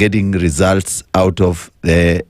getting results out of the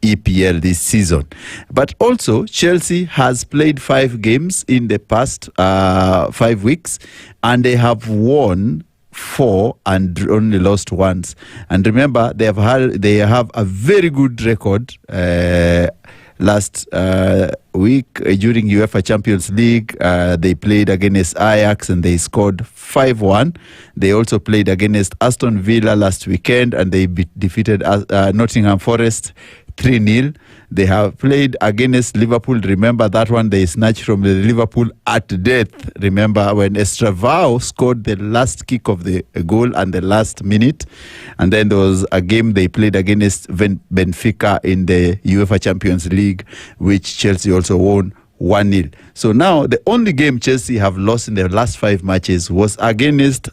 EPL this season. But also, Chelsea has played 5 games in the past 5 weeks, and they have won 4 and only lost once. And remember, they have a very good record. Last week during UEFA Champions League, they played against Ajax and they scored 5-1. They also played against Aston Villa last weekend and they defeated Nottingham Forest 3-0. They have played against Liverpool. Remember that one they snatched from the Liverpool at death. Remember when Estevao scored the last kick of the goal and the last minute. And then there was a game they played against Benfica in the UEFA Champions League, which Chelsea also won 1-0. So now the only game Chelsea have lost in the last 5 matches was against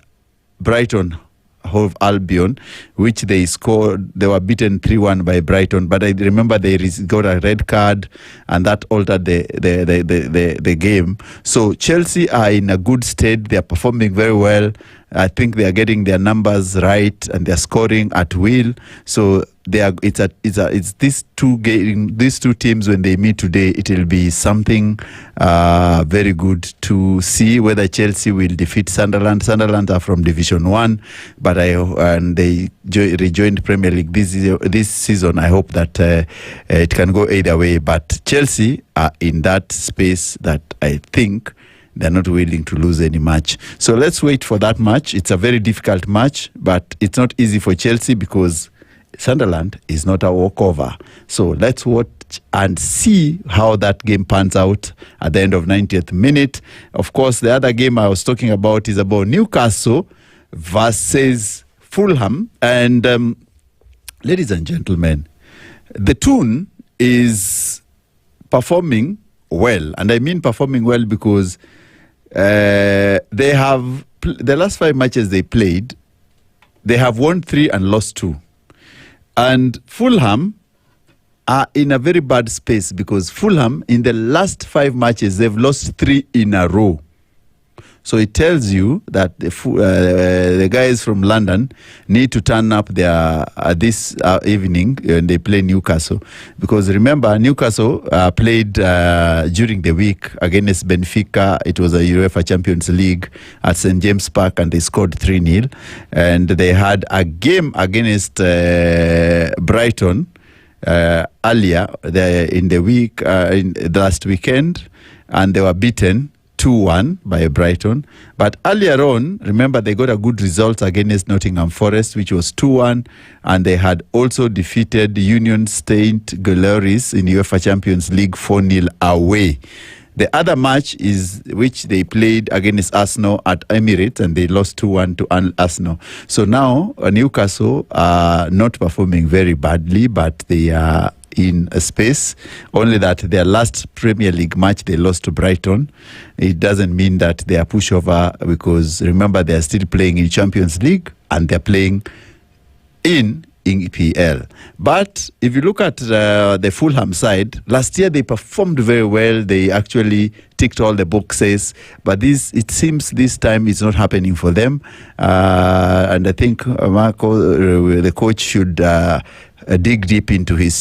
Brighton Hove Albion, which they scored. They were beaten 3-1 by Brighton, but I remember they got a red card, and that altered the game. So Chelsea are in a good state. They are performing very well. I think they are getting their numbers right, and they are scoring at will. So they are. It's these two teams when they meet today. It will be something very good to see whether Chelsea will defeat Sunderland. Sunderland are from Division 1, but they rejoined Premier League this season. I hope that it can go either way. But Chelsea are in that space that I think they're not willing to lose any match. So let's wait for that match. It's a very difficult match, but it's not easy for Chelsea because Sunderland is not a walkover. So let's watch and see how that game pans out at the end of 90th minute. Of course, the other game I was talking about is about Newcastle versus Fulham. And ladies and gentlemen, the Toon is performing well. And I mean performing well because they have the last 5 matches they played, they have won 3 and lost 2. And Fulham are in a very bad space because Fulham, in the last 5 matches, they've lost 3 in a row. So it tells you that the guys from London need to turn up their this evening when they play Newcastle. Because remember, Newcastle played during the week against Benfica. It was a UEFA Champions League at St. James Park, and they scored 3-0. And they had a game against Brighton earlier in the week, in the last weekend, and they were beaten 2-1 by Brighton. But earlier on, remember, they got a good result against Nottingham Forest, which was 2-1, and they had also defeated Union Saint Glories in UEFA Champions League 4-0 away. The other match is which they played against Arsenal at Emirates, and they lost 2-1 to Arsenal. So now Newcastle are not performing very badly, but they are in a space. Only that their last Premier League match they lost to Brighton. It doesn't mean that they are pushover, because remember they are still playing in Champions League and they're playing in EPL. But if you look at the Fulham side, last year they performed very well. They actually ticked all the boxes, but it seems this time it's not happening for them. And I think Marco, the coach, should dig deep into his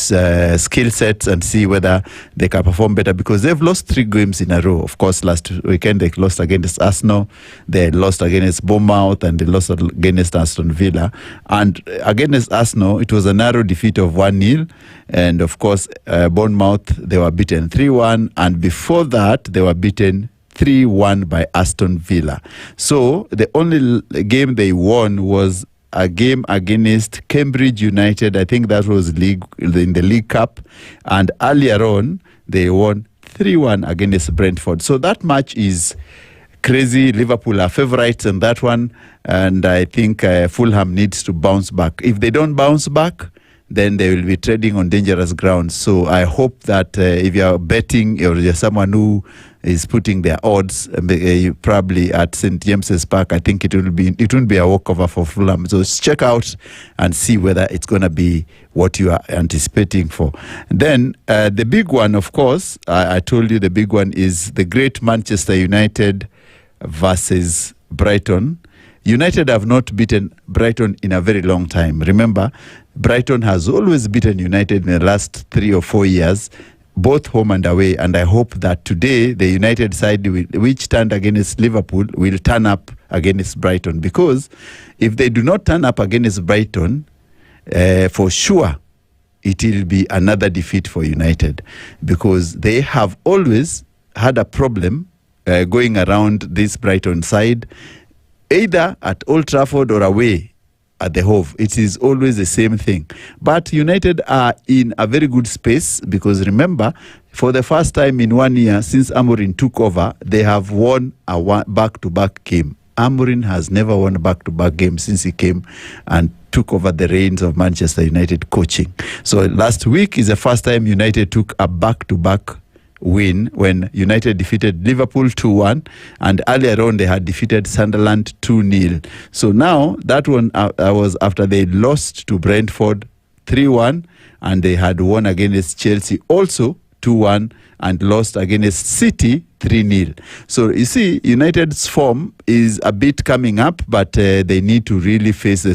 skill sets and see whether they can perform better, because they've lost 3 games in a row. Of course, last weekend they lost against Arsenal, they lost against Bournemouth, and they lost against Aston Villa. And against Arsenal, it was a narrow defeat of 1-0. And of course, Bournemouth, they were beaten 3-1. And before that, they were beaten 3-1 by Aston Villa. So the only game they won was a game against Cambridge United. I think that was in the League Cup. And earlier on, they won 3-1 against Brentford. So that match is crazy. Liverpool are favourites in that one. And I think Fulham needs to bounce back. If they don't bounce back, then they will be treading on dangerous ground. So I hope that if you're betting, or you're someone who is putting their odds probably at St. James's Park, I think it won't be a walkover for Fulham. So check out and see whether it's going to be what you are anticipating for. And then the big one, of course, I told you the big one is the great Manchester United versus Brighton. United have not beaten Brighton in a very long time. Remember, Brighton has always beaten United in the last 3 or 4 years, both home and away, and I hope that today the United side, which turned against Liverpool, will turn up against Brighton, because if they do not turn up against Brighton, for sure it will be another defeat for United, because they have always had a problem going around this Brighton side, either at Old Trafford or away at the Hove. It is always the same thing. But United are in a very good space, because remember, for the first time in 1 year since Amorim took over, they have won a back-to-back game. Amorim has never won a back-to-back game since he came and took over the reins of Manchester United coaching. So last week is the first time United took a back-to-back win, when United defeated Liverpool 2-1, and earlier on they had defeated Sunderland 2-0. So now that one was after they lost to Brentford 3-1, and they had won against Chelsea also 2-1, and lost against City 3-0. So you see, United's form is a bit coming up, but they need to really face the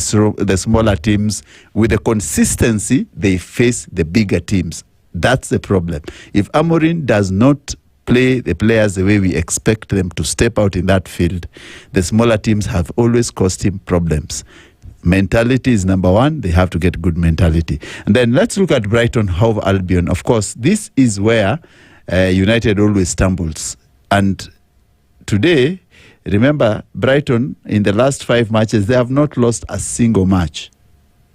smaller teams with the consistency they face the bigger teams. That's the problem. If Amorim does not play the players the way we expect them to step out in that field, the smaller teams have always caused him problems. Mentality is number one. They have to get good mentality. And then let's look at Brighton Hove Albion. Of course, this is where United always stumbles. And today, remember, Brighton, in the last 5 matches, they have not lost a single match.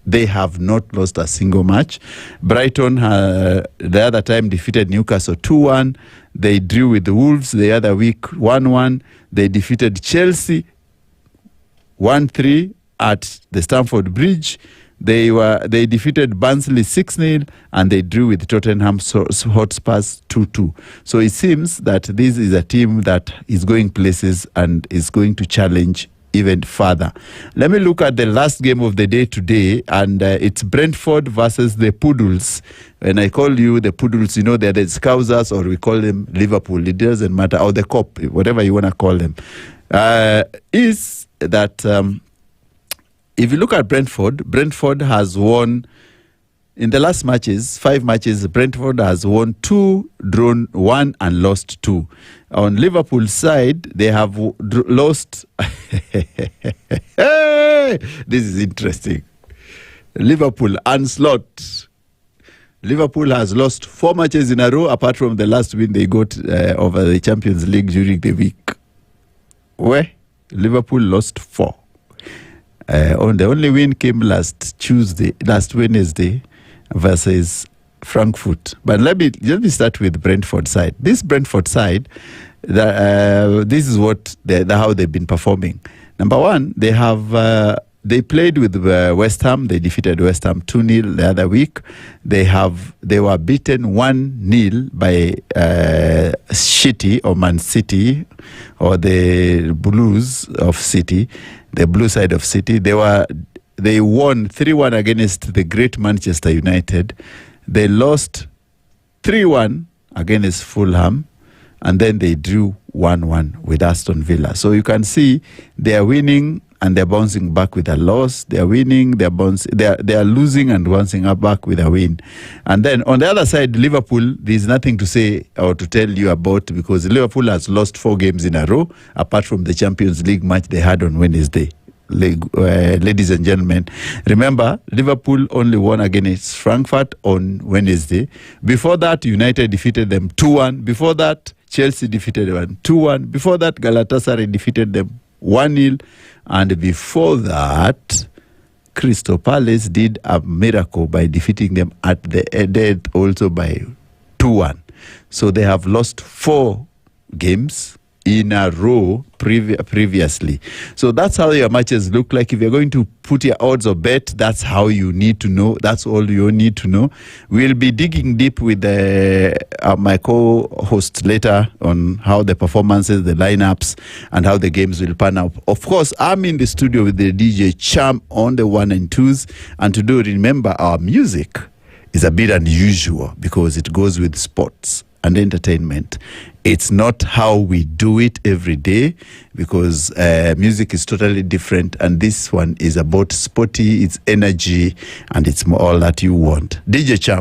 They have not lost a single match. Brighton, the other time, defeated Newcastle 2-1. They drew with the Wolves the other week 1-1. They defeated Chelsea 1-3 at the Stamford Bridge. They defeated Barnsley 6-0, and they drew with Tottenham Hotspurs 2-2. So it seems that this is a team that is going places and is going to challenge even further. Let me look at the last game of the day today, and it's Brentford versus the Poodles. When I call you the Poodles, you know they're the Scousers, or we call them Liverpool. It doesn't matter, or the Cop, whatever you want to call them. Is that if you look at Brentford has won in the last matches, 5 matches. Brentford has won 2, drawn 1, and lost 2. On Liverpool's side, they have lost. Hey, this is interesting. Liverpool onslaught. Liverpool has lost 4 matches in a row, apart from the last win they got over the Champions League during the week. Where Liverpool lost 4. The only win came last Wednesday versus Frankfurt. But let me start with Brentford side. This Brentford side, this is what how they've been performing. Number one, they played with West Ham. They defeated West Ham 2-0 the other week. They were beaten 1-0 by City, or Man City, or the Blues of City, the blue side of City. They won 3-1 against the great Manchester United. They lost 3-1 against Fulham, and then they drew 1-1 with Aston Villa. So you can see they are winning and they're bouncing back with a loss. They are winning, they are losing and bouncing back with a win. And then on the other side, Liverpool, there's nothing to say or to tell you about, because Liverpool has lost 4 games in a row, apart from the Champions League match they had on Wednesday. Ladies and gentlemen, remember, Liverpool only won against Frankfurt on Wednesday. Before that, United defeated them 2-1. Before that, Chelsea defeated them 2-1. Before that, Galatasaray defeated them 1-0. And before that, Crystal Palace did a miracle by defeating them at the end also by 2-1. So they have lost 4 games in a row previously. So that's how your matches look like. If you're going to put your odds or bet, that's how you need to know. That's all you need to know. We'll be digging deep with my co-hosts later on how the performances, the lineups, and how the games will pan out. Of course, I'm in the studio with the DJ Cham on the 1 and 2s. And today, remember, our music is a bit unusual because it goes with sports. and entertainment. It's not how we do it every day, because music is totally different, and this one is about sporty, it's energy, and it's more all that you want. DJ Cham.